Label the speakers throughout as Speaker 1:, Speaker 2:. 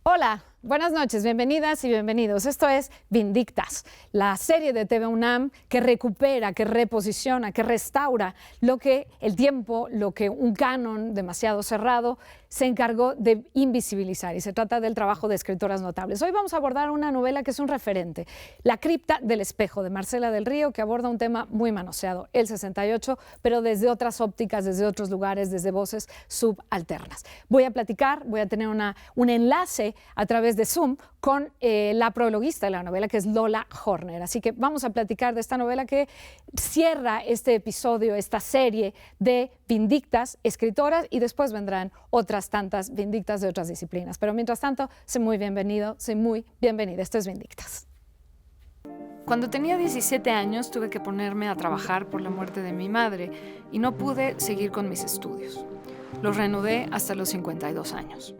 Speaker 1: Hola, buenas noches, bienvenidas y bienvenidos. Esto es Vindictas, la serie de TV UNAM que recupera, que reposiciona, que restaura lo que el tiempo, lo que un canon demasiado cerrado se encargó de invisibilizar, y se trata del trabajo de escritoras notables. Hoy vamos a abordar una novela que es un referente, La cripta del espejo, de Marcela del Río, que aborda un tema muy manoseado, el 68, pero desde otras ópticas, desde otros lugares, desde voces subalternas. Voy a platicar, voy a tener un enlace a través de Zoom con la prologuista de la novela, que es Lola Horner. Así que vamos a platicar de esta novela que cierra este episodio, esta serie de Vindictas, escritoras, y después vendrán otras tantas Vindictas de otras disciplinas. Pero mientras tanto, sé muy bienvenido, sé muy bienvenida. Esto es Vindictas. Cuando tenía 17 años tuve que ponerme a trabajar por la muerte de mi madre y no pude seguir con mis estudios. Los reanudé hasta los 52 años.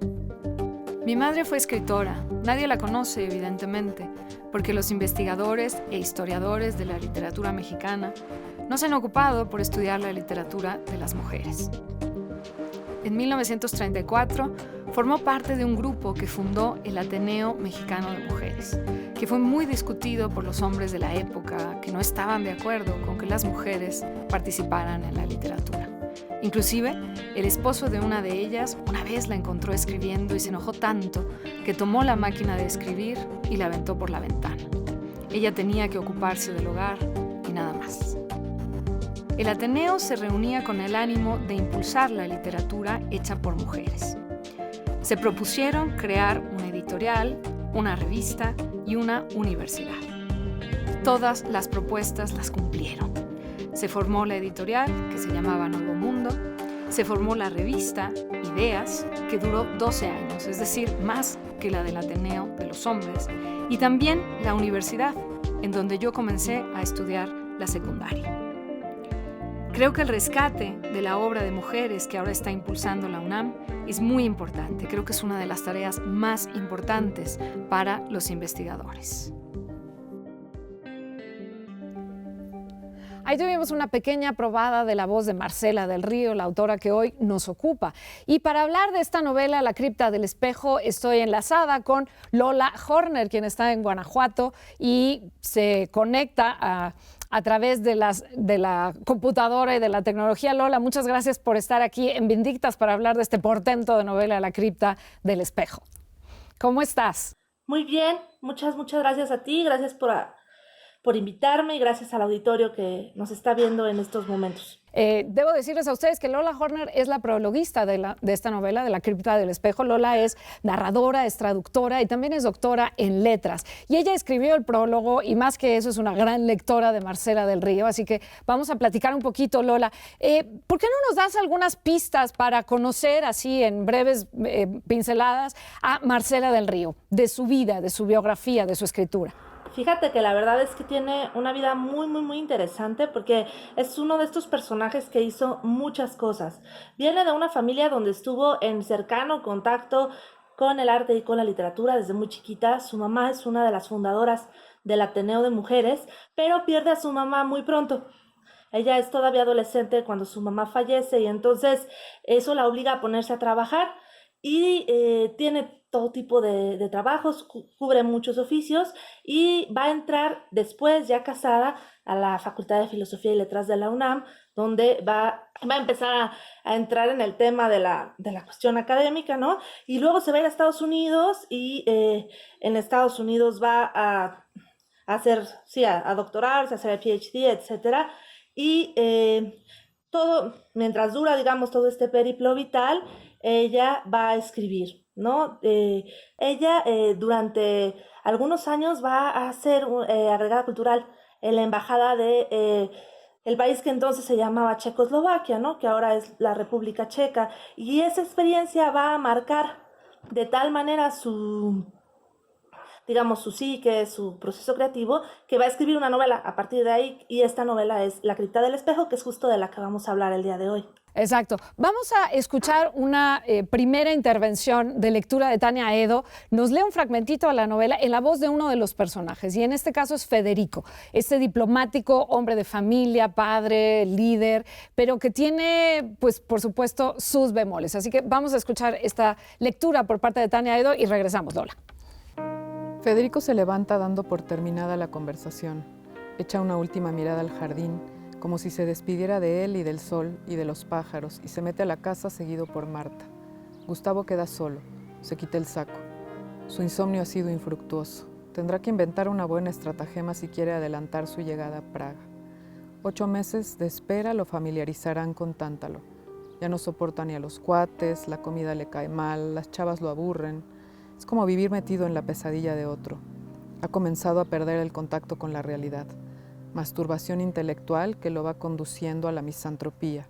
Speaker 1: Mi madre fue escritora. Nadie la conoce, evidentemente, porque los investigadores e historiadores de la literatura mexicana no se han ocupado por estudiar la literatura de las mujeres. En 1934 formó parte de un grupo que fundó el Ateneo Mexicano de Mujeres, que fue muy discutido por los hombres de la época que no estaban de acuerdo con que las mujeres participaran en la literatura. Inclusive, el esposo de una de ellas una vez la encontró escribiendo y se enojó tanto que tomó la máquina de escribir y la aventó por la ventana. Ella tenía que ocuparse del hogar y nada más. El Ateneo se reunía con el ánimo de impulsar la literatura hecha por mujeres. Se propusieron crear una editorial, una revista y una universidad. Todas las propuestas las cumplieron. Se formó la editorial, que se llamaba Nuevo Mundo. Se formó la revista Ideas, que duró 12 años, es decir, más que la del Ateneo de los hombres. Y también la universidad, en donde yo comencé a estudiar la secundaria. Creo que el rescate de la obra de mujeres que ahora está impulsando la UNAM es muy importante. Creo que es una de las tareas más importantes para los investigadores. Ahí tuvimos una pequeña probada de la voz de Marcela del Río, la autora que hoy nos ocupa. Y para hablar de esta novela, La cripta del espejo, estoy enlazada con Lola Horner, quien está en Guanajuato y se conecta a través de la computadora y de la tecnología. Lola, muchas gracias por estar aquí en Vindictas para hablar de este portento de novela, La cripta del espejo. ¿Cómo estás?
Speaker 2: Muy bien, muchas gracias a ti, gracias por invitarme y gracias al auditorio que nos está viendo en estos momentos.
Speaker 1: Debo decirles a ustedes que Lola Horner es la prologuista de esta novela, de La cripta del espejo. Lola es narradora, es traductora y también es doctora en letras. Y ella escribió el prólogo y más que eso es una gran lectora de Marcela del Río. Así que vamos a platicar un poquito, Lola. ¿Por qué no nos das algunas pistas para conocer así en breves pinceladas a Marcela del Río, de su vida, de su biografía, de su escritura?
Speaker 2: Fíjate que la verdad es que tiene una vida muy interesante porque es uno de estos personajes que hizo muchas cosas. Viene de una familia donde estuvo en cercano contacto con el arte y con la literatura desde muy chiquita. Su mamá es una de las fundadoras del Ateneo de Mujeres, pero pierde a su mamá muy pronto. Ella es todavía adolescente cuando su mamá fallece y entonces eso la obliga a ponerse a trabajar y tiene todo tipo de trabajos, cubre muchos oficios y va a entrar después, ya casada, a la Facultad de Filosofía y Letras de la UNAM, donde va a empezar a entrar en el tema de la cuestión académica, ¿no? Y luego se va a ir a Estados Unidos y en Estados Unidos va a hacer, sí, a doctorarse, a hacer el PhD, etcétera. Y todo, mientras dura, digamos, todo este periplo vital, ella va a escribir, ¿no? Ella durante algunos años va a ser agregada cultural en la embajada de el país que entonces se llamaba Checoslovaquia, ¿no? Que ahora es la República Checa. Y esa experiencia va a marcar de tal manera digamos, su psique, su proceso creativo, que va a escribir una novela a partir de ahí, y esta novela es La cripta del espejo, que es justo de la que vamos a hablar el día de hoy.
Speaker 1: Exacto. Vamos a escuchar una primera intervención de lectura de Tania Edo. Nos lee un fragmentito de la novela en la voz de uno de los personajes, y en este caso es Federico, este diplomático, hombre de familia, padre, líder, pero que tiene, pues, por supuesto, sus bemoles. Así que vamos a escuchar esta lectura por parte de Tania Edo y regresamos, Lola.
Speaker 3: Federico se levanta dando por terminada la conversación. Echa una última mirada al jardín, como si se despidiera de él y del sol y de los pájaros, y se mete a la casa seguido por Marta. Gustavo queda solo, se quita el saco. Su insomnio ha sido infructuoso. Tendrá que inventar una buena estratagema si quiere adelantar su llegada a Praga. 8 meses de espera lo familiarizarán con Tántalo. Ya no soporta ni a los cuates, la comida le cae mal, las chavas lo aburren. Es como vivir metido en la pesadilla de otro. Ha comenzado a perder el contacto con la realidad. Masturbación intelectual que lo va conduciendo a la misantropía.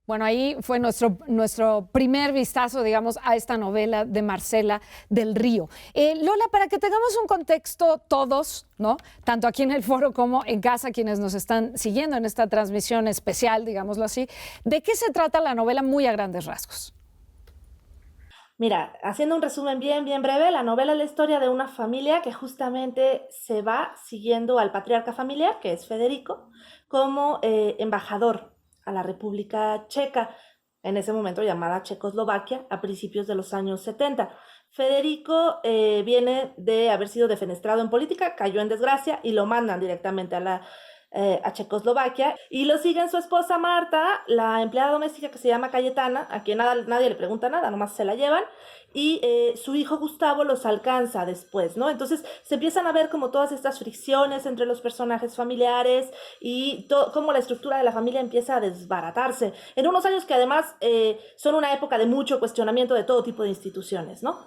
Speaker 1: Bueno, ahí fue nuestro primer vistazo, digamos, a esta novela de Marcela del Río. Lola, para que tengamos un contexto todos, ¿no? Tanto aquí en el foro como en casa, quienes nos están siguiendo en esta transmisión especial, digámoslo así, ¿de qué se trata la novela muy a grandes rasgos?
Speaker 2: Mira, haciendo un resumen bien breve, la novela es la historia de una familia que justamente se va siguiendo al patriarca familiar, que es Federico, como embajador a la República Checa, en ese momento llamada Checoslovaquia, a principios de los años 70. Federico viene de haber sido defenestrado en política, cayó en desgracia y lo mandan directamente a Checoslovaquia, y lo siguen su esposa Marta, la empleada doméstica que se llama Cayetana, a quien nadie le pregunta nada, nomás se la llevan, y su hijo Gustavo los alcanza después, ¿no? Entonces se empiezan a ver como todas estas fricciones entre los personajes familiares y cómo la estructura de la familia empieza a desbaratarse, en unos años que además son una época de mucho cuestionamiento de todo tipo de instituciones, ¿no?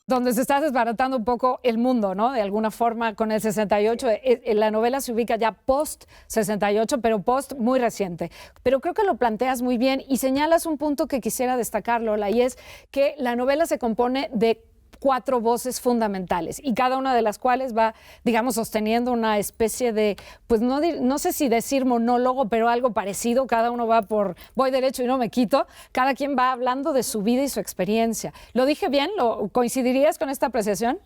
Speaker 1: Donde se está desbaratando un poco el mundo, ¿no? De alguna forma con el 68. La novela se ubica ya post-68, pero post muy reciente. Pero creo que lo planteas muy bien y señalas un punto que quisiera destacar, Lola, y es que la novela se compone de 4 voces fundamentales y cada una de las cuales va, digamos, sosteniendo una especie de, pues no sé si decir monólogo, pero algo parecido. Cada uno va por voy derecho y no me quito. Cada quien va hablando de su vida y su experiencia. ¿Lo dije bien? ¿Coincidirías con esta apreciación?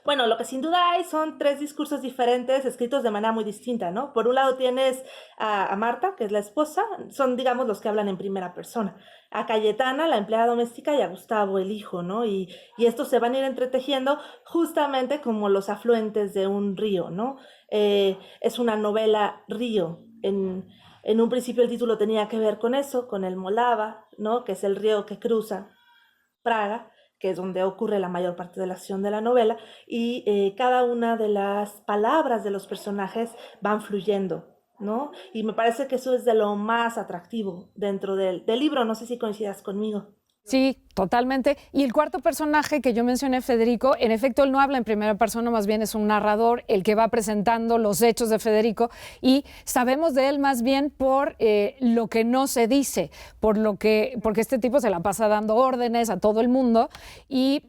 Speaker 2: Bueno, lo que sin duda hay son 3 discursos diferentes escritos de manera muy distinta, ¿no? Por un lado tienes a Marta, que es la esposa, son, digamos, los que hablan en primera persona, a Cayetana, la empleada doméstica, y a Gustavo, el hijo, ¿no? Y estos se van a ir entretejiendo justamente como los afluentes de un río, ¿no? Es una novela río. En un principio el título tenía que ver con eso, con el Molava, ¿no? Que es el río que cruza Praga, que es donde ocurre la mayor parte de la acción de la novela, y cada una de las palabras de los personajes van fluyendo, ¿no? Y me parece que eso es de lo más atractivo dentro del libro, no sé si coincidas conmigo.
Speaker 1: Sí, totalmente. Y el cuarto personaje que yo mencioné, Federico, en efecto, él no habla en primera persona, más bien es un narrador el que va presentando los hechos de Federico, y sabemos de él más bien por lo que no se dice, porque este tipo se la pasa dando órdenes a todo el mundo, y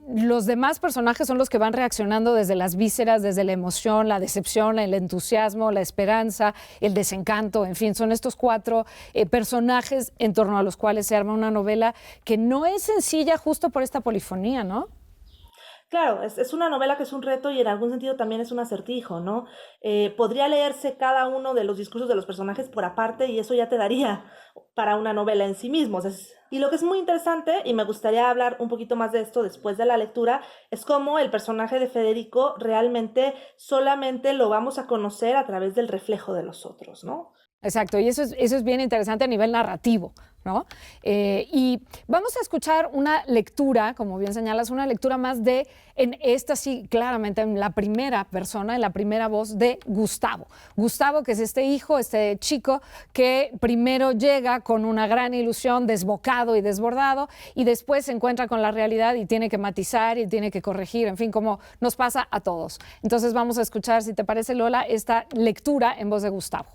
Speaker 1: los demás personajes son los que van reaccionando desde las vísceras, desde la emoción, la decepción, el entusiasmo, la esperanza, el desencanto, en fin, son estos 4 personajes en torno a los cuales se arma una novela que no es sencilla justo por esta polifonía, ¿no?
Speaker 2: Claro, es una novela que es un reto y en algún sentido también es un acertijo, ¿no? Podría leerse cada uno de los discursos de los personajes por aparte y eso ya te daría para una novela en sí mismo. O sea, y lo que es muy interesante, y me gustaría hablar un poquito más de esto después de la lectura, es cómo el personaje de Federico realmente solamente lo vamos a conocer a través del reflejo de los otros, ¿no?
Speaker 1: Exacto, y eso es bien interesante a nivel narrativo, ¿no? Y vamos a escuchar una lectura, como bien señalas, una lectura más en esta sí, claramente en la primera persona, en la primera voz de Gustavo. Gustavo, que es este hijo, este chico que primero llega con una gran ilusión, desbocado y desbordado, y después se encuentra con la realidad y tiene que matizar y tiene que corregir, en fin, como nos pasa a todos. Entonces vamos a escuchar, si te parece, Lola, esta lectura en voz de Gustavo.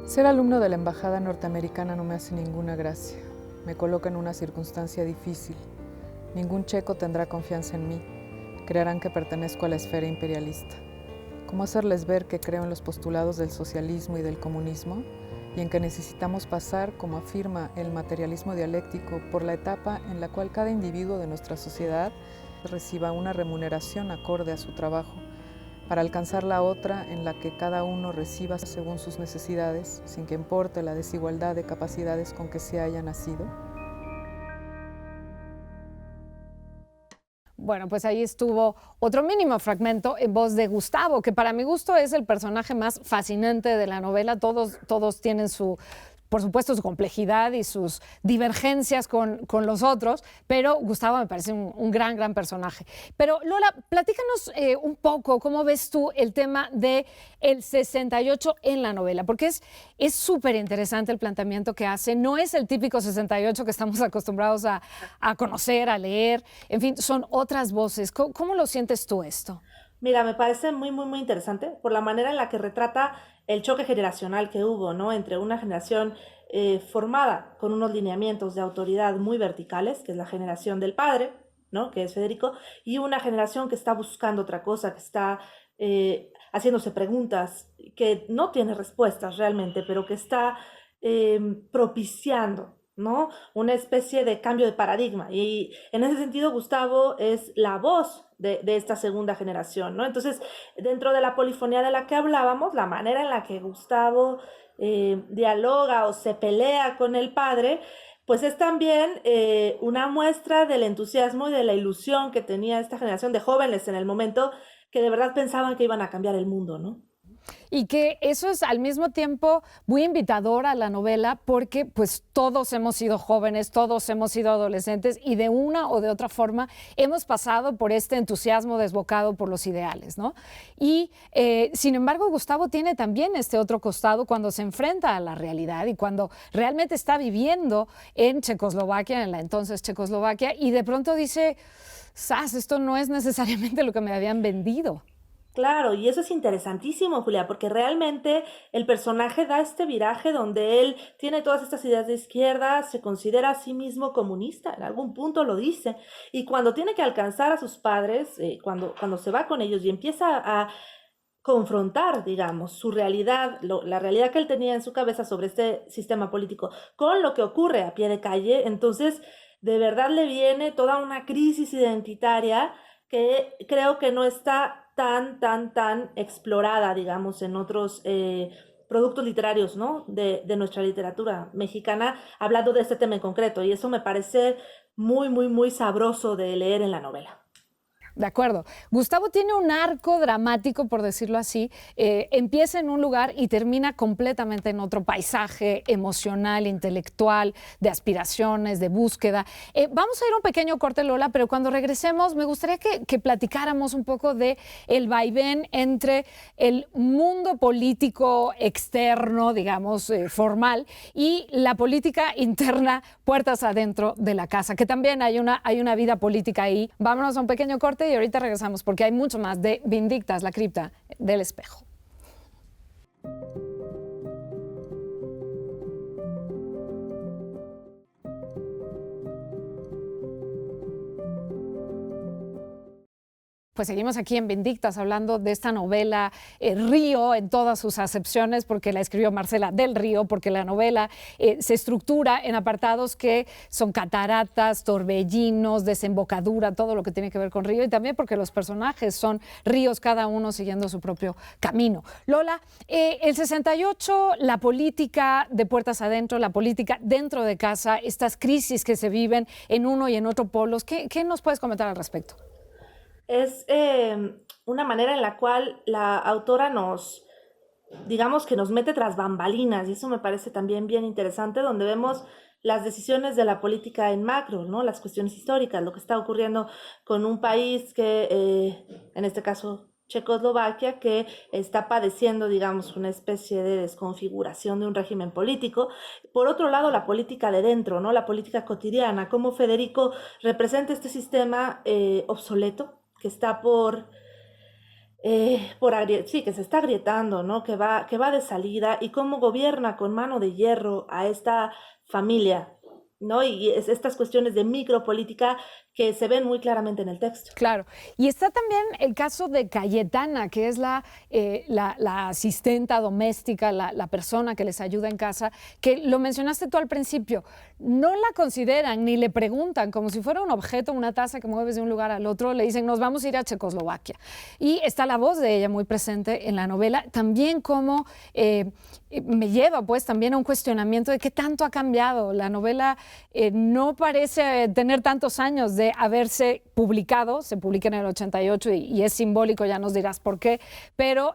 Speaker 3: Ser alumno de la embajada norteamericana no me hace ninguna gracia. Me coloca en una circunstancia difícil. Ningún checo tendrá confianza en mí. Creerán que pertenezco a la esfera imperialista. ¿Cómo hacerles ver que creo en los postulados del socialismo y del comunismo y en que necesitamos pasar, como afirma el materialismo dialéctico, por la etapa en la cual cada individuo de nuestra sociedad reciba una remuneración acorde a su trabajo, para alcanzar la otra en la que cada uno reciba según sus necesidades, sin que importe la desigualdad de capacidades con que se haya nacido?
Speaker 1: Bueno, pues ahí estuvo otro mínimo fragmento en voz de Gustavo, que para mi gusto es el personaje más fascinante de la novela. Todos tienen por supuesto, su complejidad y sus divergencias con los otros, pero Gustavo me parece un gran personaje. Pero Lola, platícanos un poco cómo ves tú el tema del 68 en la novela, porque es súper interesante el planteamiento que hace. No es el típico 68 que estamos acostumbrados a conocer, a leer. En fin, son otras voces. ¿Cómo lo sientes tú esto?
Speaker 2: Mira, me parece muy interesante por la manera en la que retrata el choque generacional que hubo, ¿no? Entre una generación formada con unos lineamientos de autoridad muy verticales, que es la generación del padre, ¿no? Que es Federico, y una generación que está buscando otra cosa, que está haciéndose preguntas, que no tiene respuestas realmente, pero que está propiciando, ¿no? Una especie de cambio de paradigma. Y en ese sentido, Gustavo es la voz de esta segunda generación, ¿no? Entonces, dentro de la polifonía de la que hablábamos, la manera en la que Gustavo dialoga o se pelea con el padre, pues es también una muestra del entusiasmo y de la ilusión que tenía esta generación de jóvenes en el momento que de verdad pensaban que iban a cambiar el mundo, ¿no?
Speaker 1: Y que eso es al mismo tiempo muy invitador a la novela porque pues todos hemos sido jóvenes, todos hemos sido adolescentes y de una o de otra forma hemos pasado por este entusiasmo desbocado por los ideales, ¿no? Y sin embargo Gustavo tiene también este otro costado cuando se enfrenta a la realidad y cuando realmente está viviendo en Checoslovaquia, en la entonces Checoslovaquia, y de pronto dice, ¡zas! Esto no es necesariamente lo que me habían vendido.
Speaker 2: Claro, y eso es interesantísimo, Julia, porque realmente el personaje da este viraje donde él tiene todas estas ideas de izquierda, se considera a sí mismo comunista, en algún punto lo dice, y cuando tiene que alcanzar a sus padres, cuando se va con ellos y empieza a confrontar, digamos, su realidad, la realidad que él tenía en su cabeza sobre este sistema político, con lo que ocurre a pie de calle, entonces de verdad le viene toda una crisis identitaria que creo que no está tan explorada, digamos, en otros productos literarios, ¿no? De nuestra literatura mexicana, hablando de este tema en concreto. Y eso me parece muy sabroso de leer en la novela.
Speaker 1: De acuerdo. Gustavo tiene un arco dramático, por decirlo así. Empieza en un lugar y termina completamente en otro paisaje emocional, intelectual, de aspiraciones, de búsqueda. Vamos a ir a un pequeño corte, Lola, pero cuando regresemos me gustaría que platicáramos un poco de el vaivén entre el mundo político externo, digamos, formal, y la política interna, puertas adentro de la casa, que también hay una vida política ahí. Vámonos a un pequeño corte y ahorita regresamos porque hay mucho más de Vindictas, la cripta del espejo. Pues seguimos aquí en Vindictas hablando de esta novela Río en todas sus acepciones, porque la escribió Marcela del Río, porque la novela se estructura en apartados que son cataratas, torbellinos, desembocadura, todo lo que tiene que ver con río, y también porque los personajes son ríos, cada uno siguiendo su propio camino. Lola, el 68, la política de puertas adentro, la política dentro de casa, estas crisis que se viven en uno y en otro polos, ¿qué nos puedes comentar al respecto?
Speaker 2: Es una manera en la cual la autora digamos que nos mete tras bambalinas, y eso me parece también bien interesante, donde vemos las decisiones de la política en macro, ¿no? Las cuestiones históricas, lo que está ocurriendo con un país que, en este caso, Checoslovaquia, que está padeciendo, digamos, una especie de desconfiguración de un régimen político. Por otro lado, la política de dentro, ¿no? La política cotidiana, cómo Federico representa este sistema obsoleto, que está sí, que se está agrietando, ¿no? Que va de salida, y cómo gobierna con mano de hierro a esta familia, ¿no? Y estas cuestiones de micropolítica que se ven muy claramente en el texto.
Speaker 1: Claro. Y está también el caso de Cayetana, que es la asistenta doméstica, la persona que les ayuda en casa, que lo mencionaste tú al principio. No la consideran ni le preguntan, como si fuera un objeto, una taza que mueves de un lugar al otro, le dicen, nos vamos a ir a Checoslovaquia. Y está la voz de ella muy presente en la novela, también como me lleva pues también a un cuestionamiento de qué tanto ha cambiado. La novela no parece tener tantos años de haberse publicado, se publica en el 88 y es simbólico, ya nos dirás por qué, pero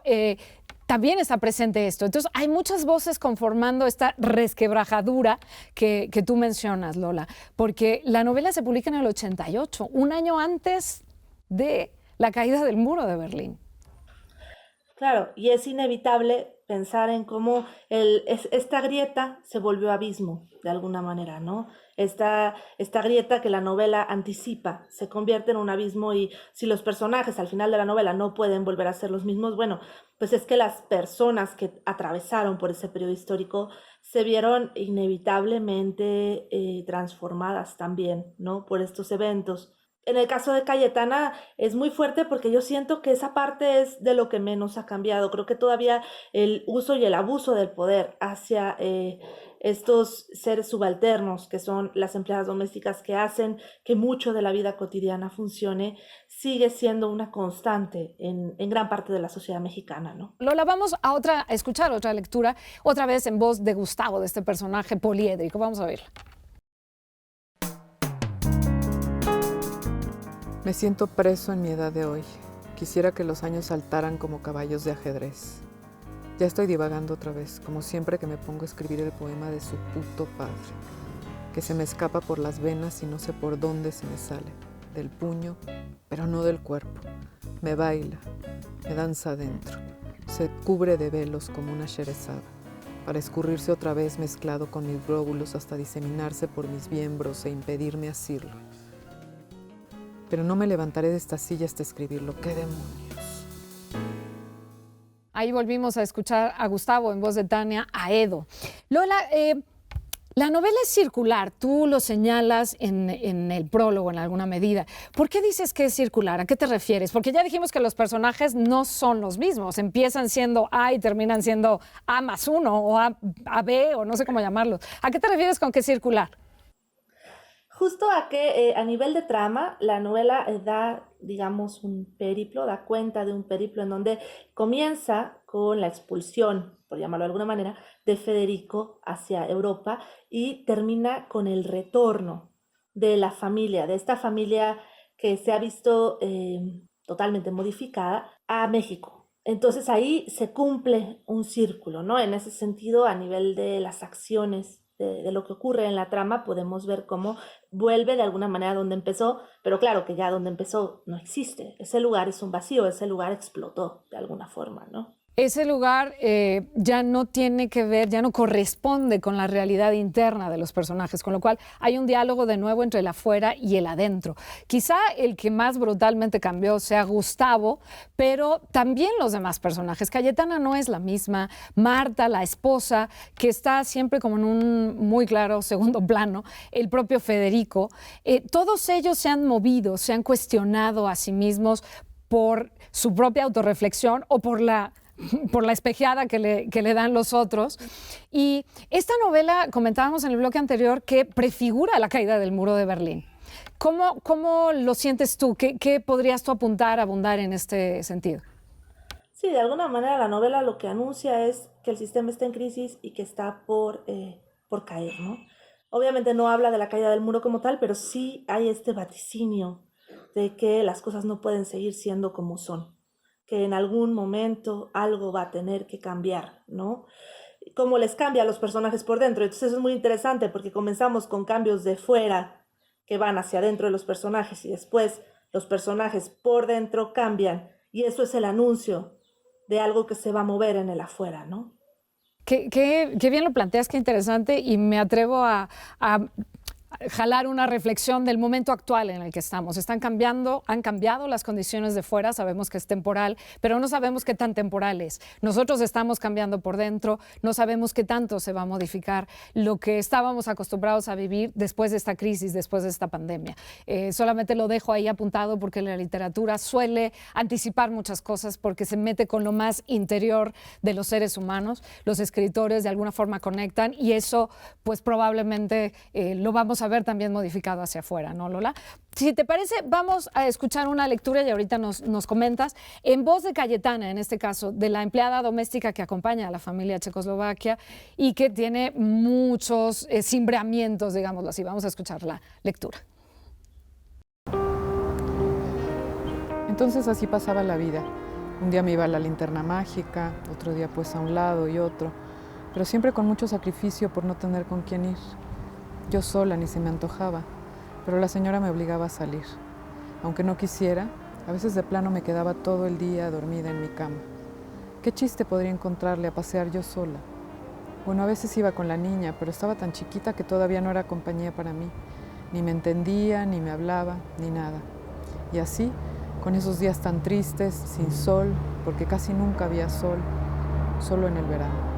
Speaker 1: también está presente esto. Entonces hay muchas voces conformando esta resquebrajadura que tú mencionas, Lola, porque la novela se publica en el 88, un año antes de la caída del muro de Berlín.
Speaker 2: Claro, y es inevitable pensar en cómo esta grieta se volvió abismo, de alguna manera, ¿no? Esta grieta que la novela anticipa se convierte en un abismo, y si los personajes al final de la novela no pueden volver a ser los mismos, bueno, pues es que las personas que atravesaron por ese periodo histórico se vieron inevitablemente transformadas también, ¿no? Por estos eventos. En el caso de Cayetana es muy fuerte porque yo siento que esa parte es de lo que menos ha cambiado. Creo que todavía el uso y el abuso del poder hacia estos seres subalternos, que son las empleadas domésticas que hacen que mucho de la vida cotidiana funcione, sigue siendo una constante en gran parte de la sociedad mexicana, ¿no?
Speaker 1: Lola, vamos a escuchar otra lectura, otra vez en voz de Gustavo, de este personaje poliédrico. Vamos a verla.
Speaker 3: Me siento preso en mi edad de hoy. Quisiera que los años saltaran como caballos de ajedrez. Ya estoy divagando otra vez, como siempre que me pongo a escribir el poema de su puto padre, que se me escapa por las venas y no sé por dónde se me sale, del puño, pero no del cuerpo. Me baila, me danza adentro, se cubre de velos como una sherezada, para escurrirse otra vez mezclado con mis glóbulos hasta diseminarse por mis miembros e impedirme asirlo. Pero no me levantaré de esta silla hasta escribirlo. ¡Qué demonios!
Speaker 1: Ahí volvimos a escuchar a Gustavo en voz de Tania Aedo. Lola, la novela es circular, tú lo señalas en el prólogo en alguna medida. ¿Por qué dices que es circular? ¿A qué te refieres? Porque ya dijimos que los personajes no son los mismos, empiezan siendo A y terminan siendo A más uno o A B o no sé cómo llamarlos. ¿A qué te refieres con que es circular?
Speaker 2: Justo a que a nivel de trama, la novela da, digamos, da cuenta de un periplo en donde comienza con la expulsión, por llamarlo de alguna manera, de Federico hacia Europa y termina con el retorno de la familia, de esta familia que se ha visto totalmente modificada a México. Entonces ahí se cumple un círculo, ¿no? En ese sentido, a nivel de las acciones de lo que ocurre en la trama, podemos ver cómo vuelve de alguna manera donde empezó, pero claro que ya donde empezó no existe. Ese lugar es un vacío, ese lugar explotó de alguna forma, ¿no?
Speaker 1: Ese lugar ya no tiene que ver, ya no corresponde con la realidad interna de los personajes, con lo cual hay un diálogo de nuevo entre el afuera y el adentro. Quizá el que más brutalmente cambió sea Gustavo, pero también los demás personajes. Cayetana no es la misma, Marta, la esposa, que está siempre como en un muy claro segundo plano, el propio Federico, todos ellos se han movido, se han cuestionado a sí mismos por su propia autorreflexión o por la espejeada que le dan los otros. Y esta novela, comentábamos en el bloque anterior, que prefigura la caída del muro de Berlín. ¿Cómo lo sientes tú? ¿Qué podrías tú abundar en este sentido?
Speaker 2: Sí, de alguna manera la novela lo que anuncia es que el sistema está en crisis y que está por caer, ¿no? Obviamente no habla de la caída del muro como tal, pero sí hay este vaticinio de que las cosas no pueden seguir siendo como son, que en algún momento algo va a tener que cambiar, ¿no? Cómo les cambia a los personajes por dentro. Entonces eso es muy interesante porque comenzamos con cambios de fuera que van hacia adentro de los personajes y después los personajes por dentro cambian y eso es el anuncio de algo que se va a mover en el afuera, ¿no?
Speaker 1: Qué bien lo planteas, qué interesante, y me atrevo a jalar una reflexión del momento actual en el que estamos. Han cambiado las condiciones de fuera, sabemos que es temporal, pero no sabemos qué tan temporal es. Nosotros estamos cambiando por dentro, no sabemos qué tanto se va a modificar lo que estábamos acostumbrados a vivir después de esta crisis, después de esta pandemia. Solamente lo dejo ahí apuntado porque la literatura suele anticipar muchas cosas porque se mete con lo más interior de los seres humanos. Los escritores de alguna forma conectan y eso pues probablemente lo vamos a ver también modificado hacia afuera, ¿no, Lola? Si te parece, vamos a escuchar una lectura y ahorita nos comentas, en voz de Cayetana, en este caso, de la empleada doméstica que acompaña a la familia Checoslovaquia y que tiene muchos cimbreamientos, digámoslo así. Vamos a escuchar la lectura.
Speaker 3: Entonces así pasaba la vida. Un día me iba a la linterna mágica, otro día pues a un lado y otro, pero siempre con mucho sacrificio por no tener con quién ir. Yo sola ni se me antojaba, pero la señora me obligaba a salir. Aunque no quisiera, a veces de plano me quedaba todo el día dormida en mi cama. ¿Qué chiste podría encontrarle a pasear yo sola? Bueno, a veces iba con la niña, pero estaba tan chiquita que todavía no era compañía para mí. Ni me entendía, ni me hablaba, ni nada. Y así, con esos días tan tristes, sin sol, porque casi nunca había sol, solo en el verano.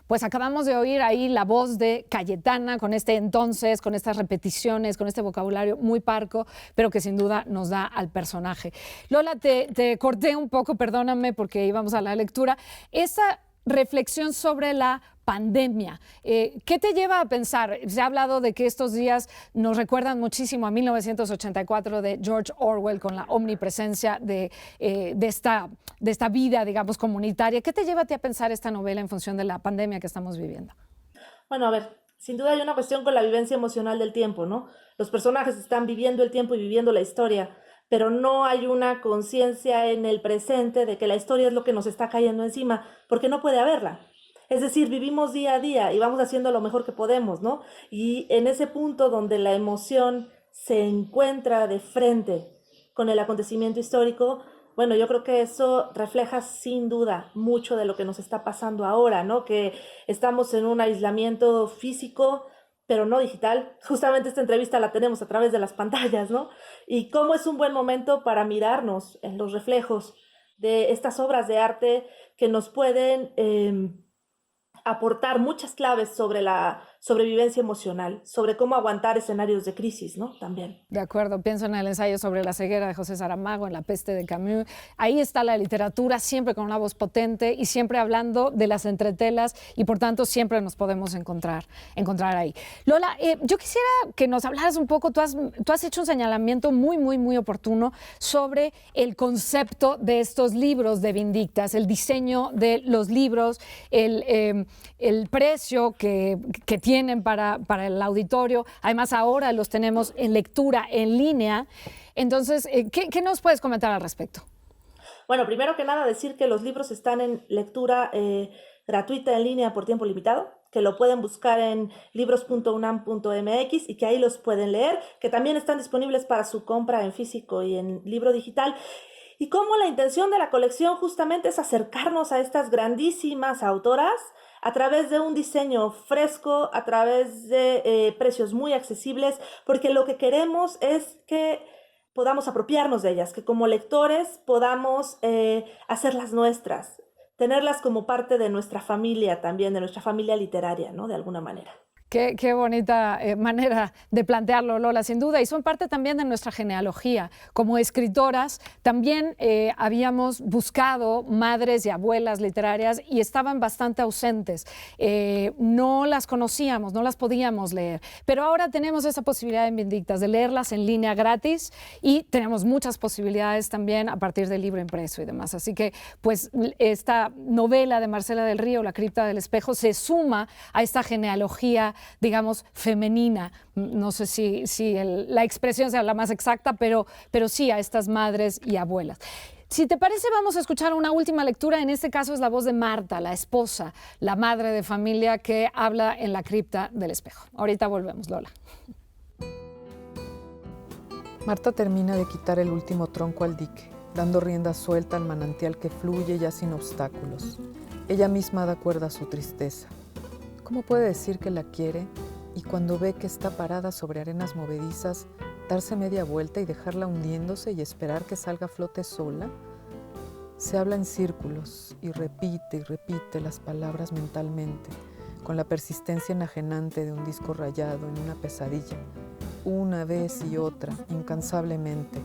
Speaker 1: Pues acabamos de oír ahí la voz de Cayetana con este entonces, con estas repeticiones, con este vocabulario muy parco, pero que sin duda nos da al personaje. Lola, te corté un poco, perdóname porque íbamos a la lectura. Esa reflexión sobre la pandemia, ¿qué te lleva a pensar? Se ha hablado de que estos días nos recuerdan muchísimo a 1984 de George Orwell con la omnipresencia de esta vida, digamos, comunitaria. ¿Qué te lleva a ti a pensar esta novela en función de la pandemia que estamos viviendo?
Speaker 2: Bueno, a ver, sin duda hay una cuestión con la vivencia emocional del tiempo, ¿no? Los personajes están viviendo el tiempo y viviendo la historia, pero no hay una conciencia en el presente de que la historia es lo que nos está cayendo encima, porque no puede haberla. Es decir, vivimos día a día y vamos haciendo lo mejor que podemos, ¿no? Y en ese punto donde la emoción se encuentra de frente con el acontecimiento histórico, bueno, yo creo que eso refleja sin duda mucho de lo que nos está pasando ahora, ¿no? Que estamos en un aislamiento físico, pero no digital. Justamente esta entrevista la tenemos a través de las pantallas, ¿no? Y cómo es un buen momento para mirarnos en los reflejos de estas obras de arte que nos pueden aportar muchas claves sobre la sobrevivencia emocional, sobre cómo aguantar escenarios de crisis, ¿no? También.
Speaker 1: De acuerdo, pienso en el ensayo sobre la ceguera de José Saramago, en La peste de Camus. Ahí está la literatura, siempre con una voz potente y siempre hablando de las entretelas y por tanto siempre nos podemos encontrar ahí. Lola, yo quisiera que nos hablaras un poco, tú has hecho un señalamiento muy oportuno sobre el concepto de estos libros de Vindictas, el diseño de los libros, el precio que tienen para el auditorio. Además, ahora los tenemos en lectura en línea. Entonces, ¿qué nos puedes comentar al respecto?
Speaker 2: Bueno, primero que nada decir que los libros están en lectura gratuita en línea por tiempo limitado, que lo pueden buscar en libros.unam.mx y que ahí los pueden leer, que también están disponibles para su compra en físico y en libro digital. Y cómo la intención de la colección justamente es acercarnos a estas grandísimas autoras a través de un diseño fresco, a través de precios muy accesibles, porque lo que queremos es que podamos apropiarnos de ellas, que como lectores podamos hacerlas nuestras, tenerlas como parte de nuestra familia también, de nuestra familia literaria, ¿no? De alguna manera.
Speaker 1: Qué bonita manera de plantearlo, Lola, sin duda. Y son parte también de nuestra genealogía. Como escritoras, también habíamos buscado madres y abuelas literarias y estaban bastante ausentes. No las conocíamos, no las podíamos leer. Pero ahora tenemos esa posibilidad en Vindictas de leerlas en línea gratis y tenemos muchas posibilidades también a partir del libro impreso y demás. Así que, pues, esta novela de Marcela del Río, La cripta del espejo, se suma a esta genealogía, digamos, femenina. No sé si la expresión sea la más exacta, pero sí a estas madres y abuelas. Si te parece, vamos a escuchar una última lectura. En este caso es la voz de Marta, la esposa, la madre de familia que habla en La cripta del espejo. Ahorita volvemos, Lola.
Speaker 3: Marta termina de quitar el último tronco al dique, dando rienda suelta al manantial que fluye ya sin obstáculos. Ella misma da cuerda a su tristeza. ¿Cómo puede decir que la quiere y cuando ve que está parada sobre arenas movedizas, darse media vuelta y dejarla hundiéndose y esperar que salga a flote sola? Se habla en círculos y repite las palabras mentalmente, con la persistencia enajenante de un disco rayado en una pesadilla, una vez y otra, incansablemente.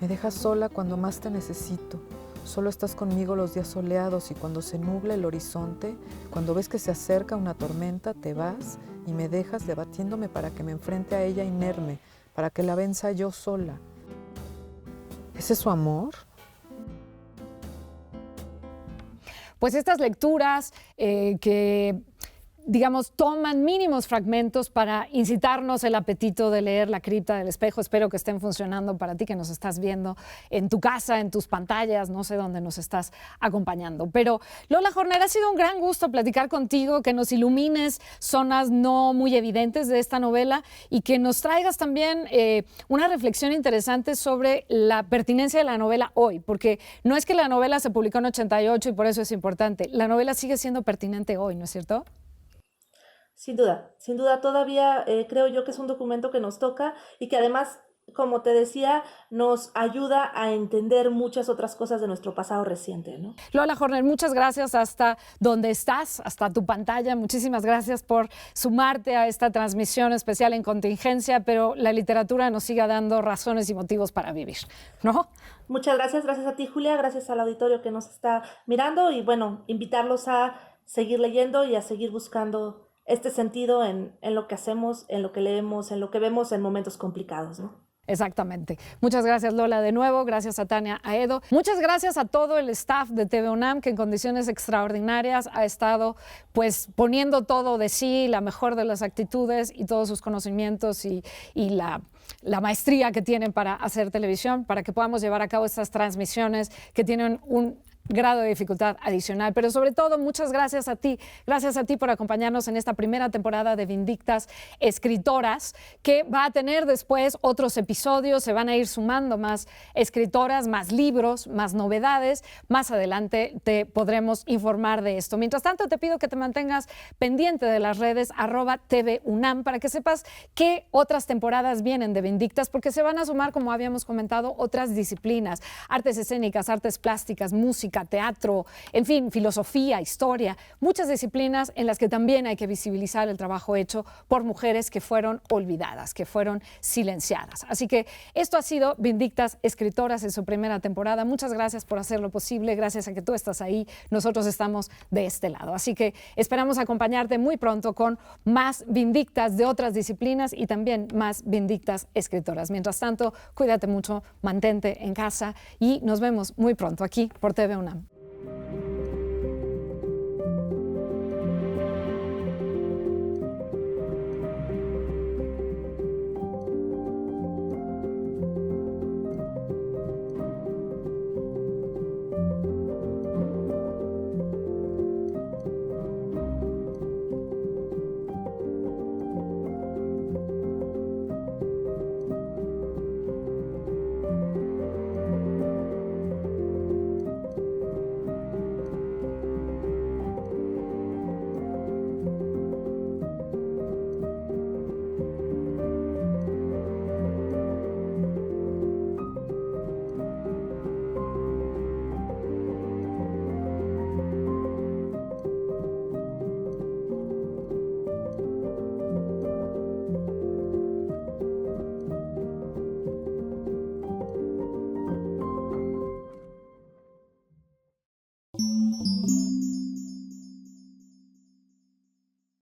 Speaker 3: Me dejas sola cuando más te necesito. Solo estás conmigo los días soleados y cuando se nubla el horizonte, cuando ves que se acerca una tormenta, te vas y me dejas debatiéndome para que me enfrente a ella inerme, para que la venza yo sola. ¿Ese es su amor?
Speaker 1: Pues estas lecturas que, digamos, toman mínimos fragmentos para incitarnos el apetito de leer La cripta del espejo. Espero que estén funcionando para ti que nos estás viendo en tu casa, en tus pantallas, no sé dónde nos estás acompañando. Pero Lola Horner, ha sido un gran gusto platicar contigo, que nos ilumines zonas no muy evidentes de esta novela y que nos traigas también una reflexión interesante sobre la pertinencia de la novela hoy, porque no es que la novela se publicó en 88 y por eso es importante, la novela sigue siendo pertinente hoy, ¿no es cierto?
Speaker 2: Sin duda todavía creo yo que es un documento que nos toca y que además, como te decía, nos ayuda a entender muchas otras cosas de nuestro pasado reciente, ¿no?
Speaker 1: Lola Horner, muchas gracias hasta donde estás, hasta tu pantalla. Muchísimas gracias por sumarte a esta transmisión especial en contingencia, pero la literatura nos sigue dando razones y motivos para vivir, ¿no?
Speaker 2: Muchas gracias a ti, Julia, gracias al auditorio que nos está mirando y bueno, invitarlos a seguir leyendo y a seguir buscando este sentido en lo que hacemos, en lo que leemos, en lo que vemos en momentos complicados, ¿no?
Speaker 1: Exactamente. Muchas gracias, Lola, de nuevo. Gracias a Tania Aedo. Muchas gracias a todo el staff de TV UNAM, que en condiciones extraordinarias ha estado pues poniendo todo de sí, la mejor de las actitudes y todos sus conocimientos y la maestría que tienen para hacer televisión, para que podamos llevar a cabo estas transmisiones que tienen un grado de dificultad adicional, pero sobre todo muchas gracias a ti por acompañarnos en esta primera temporada de Vindictas Escritoras, que va a tener después otros episodios, se van a ir sumando más escritoras, más libros, más novedades. Más adelante te podremos informar de esto. Mientras tanto, te pido que te mantengas pendiente de las redes @TVUNAM para que sepas qué otras temporadas vienen de Vindictas, porque se van a sumar, como habíamos comentado, otras disciplinas: artes escénicas, artes plásticas, música, teatro, en fin, filosofía, historia, muchas disciplinas en las que también hay que visibilizar el trabajo hecho por mujeres que fueron olvidadas, que fueron silenciadas. Así que esto ha sido Vindictas Escritoras en su primera temporada. Muchas gracias por hacerlo posible, gracias a que tú estás ahí, nosotros estamos de este lado. Así que esperamos acompañarte muy pronto con más Vindictas de otras disciplinas y también más Vindictas Escritoras. Mientras tanto, cuídate mucho, mantente en casa y nos vemos muy pronto aquí por TV UNAM.